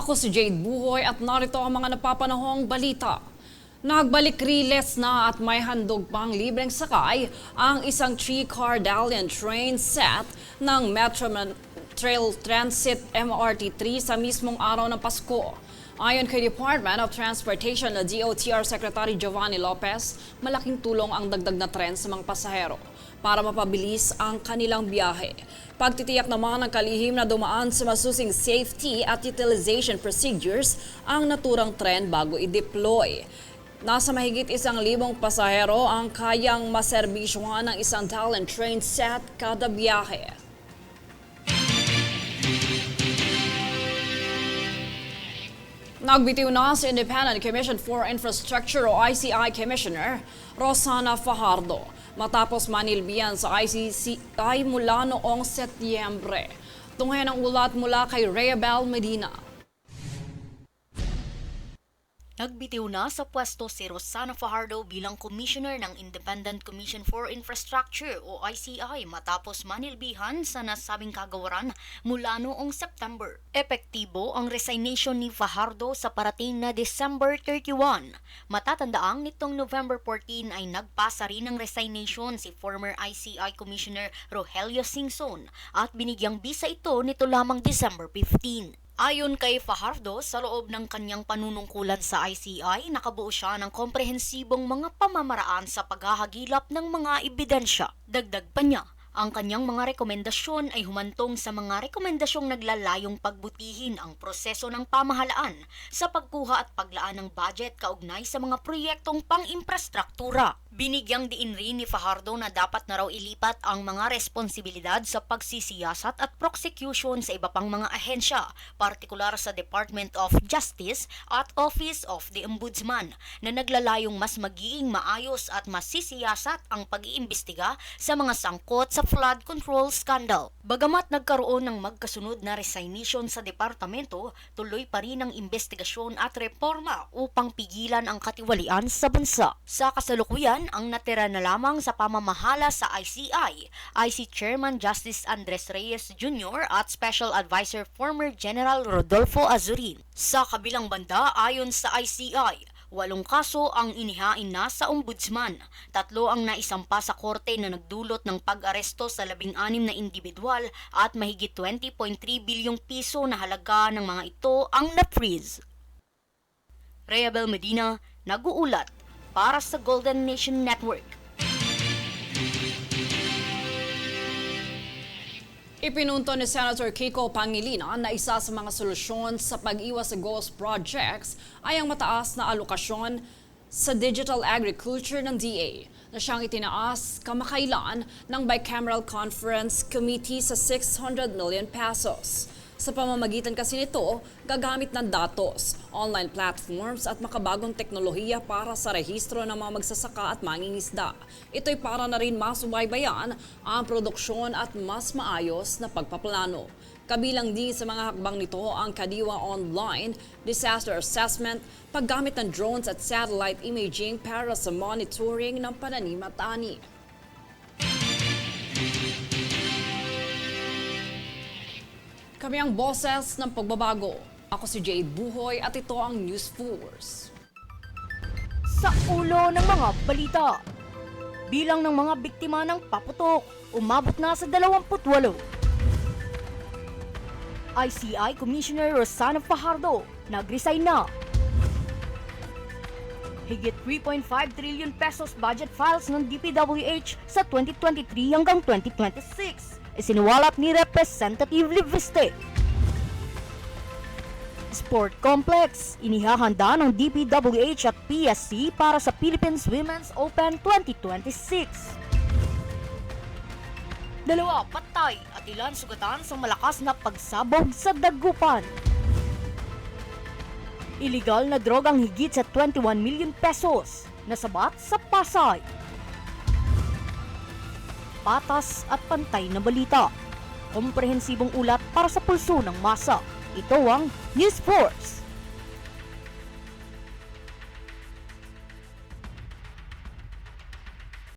Ako si Jade Buhoy at narito ang mga napapanahong balita. Nagbalik riles na at may handog pang libreng sakay ang isang 3-car Dalian train set ng Metro Trail Transit MRT3 sa mismong araw ng Pasko. Ayon kay Department of Transportation na DOTR Secretary Giovanni Lopez, malaking tulong ang dagdag na tren sa mga pasahero para mapabilis ang kanilang biyahe. Pagtitiyak naman ng kalihim na dumaan sa masusing safety at utilization procedures ang naturang tren bago i-deploy. Nasa mahigit 1,000 pasahero ang kayang maserbisyuhan ng isang Dalian train set kada biyahe. Nagbitiw na si Independent Commission for Infrastructure o ICI Commissioner Rosana Fajardo matapos manilbihan sa ICCI mula noong Setyembre. Tunghayan ang ulat mula kay Reabel Medina. Nagbitiw na sa pwesto si Rosana Fajardo bilang Commissioner ng Independent Commission for Infrastructure o ICI matapos manilbihan sa nasabing kagawaran mula noong September. Epektibo ang resignation ni Fajardo sa parating na December 31. Matatandaang nitong November 14 ay nagpasa rin ng resignation si former ICI Commissioner Rogelio Singson at binigyang bisa ito nito lamang December 15. Ayon kay Fajardo, sa loob ng kanyang panunungkulan sa ICI, nakabuo siya ng komprehensibong mga pamamaraan sa paghahagilap ng mga ebidensya. Dagdag pa niya, ang kanyang mga rekomendasyon ay humantong sa mga rekomendasyong naglalayong pagbutihin ang proseso ng pamahalaan sa pagkuha at paglaan ng budget kaugnay sa mga proyektong pang-imprastruktura. Binigyang diin rin ni Fajardo na dapat na raw ilipat ang mga responsibilidad sa pagsisiyasat at prosecution sa iba pang mga ahensya, partikular sa Department of Justice at Office of the Ombudsman, na naglalayong mas magiging maayos at masisiyasat ang pag-iimbestiga sa mga sangkot sa flood control scandal. Bagamat nagkaroon ng magkasunod na resignation sa departamento, tuloy pa rin ang investigasyon at reforma upang pigilan ang katiwalian sa bansa. Sa kasalukuyan, ang natira na lamang sa pamamahala sa ICI ay si Chairman Justice Andres Reyes Jr. at Special Advisor former General Rodolfo Azurin. Sa kabilang banda, ayon sa ICI, 8 kaso ang inihain na sa ombudsman, 3 ang naisampa sa korte na nagdulot ng pag-aresto sa 16 na individual at mahigit 20.3 bilyong piso na halaga ng mga ito ang na-freeze. Reabel Medina, nag-uulat para sa Golden Nation Network. Ipinunto ni Senator Kiko Pangilinan na isa sa mga solusyon sa pag-iwas sa ghost projects ay ang mataas na alokasyon sa digital agriculture ng DA na siyang itinaas kamakailan ng Bicameral Conference Committee sa 600 million pesos. Sa pamamagitan kasi nito, gagamit ng datos, online platforms at makabagong teknolohiya para sa rehistro ng mga magsasaka at mangingisda. Ito'y para na rin masubaybayan ang produksyon at mas maayos na pagpaplano. Kabilang din sa mga hakbang nito ang Kadiwa Online, disaster assessment, paggamit ng drones at satellite imaging para sa monitoring ng pananim at ani. Kami ang boses ng pagbabago. Ako si Jade Buhoy at ito ang News Force. Sa ulo ng mga balita, bilang ng mga biktima ng paputok, umabot na sa 28. ICI Commissioner Rosana Fajardo, nag-resign na. Higit 3.5 trillion pesos budget files ng DPWH sa 2023 hanggang 2026. Isiniwalat ni Representative Liviste. Sport Complex, inihahanda ng DPWH at PSC para sa Philippines Women's Open 2026. 2 patay at ilan sugatan sa malakas na pagsabog sa Dagupan. Iligal na drogang higit sa 21 million pesos nasabat sa Pasay. Patas at pantay na balita. Komprehensibong ulat para sa pulso ng masa. Ito ang News Force.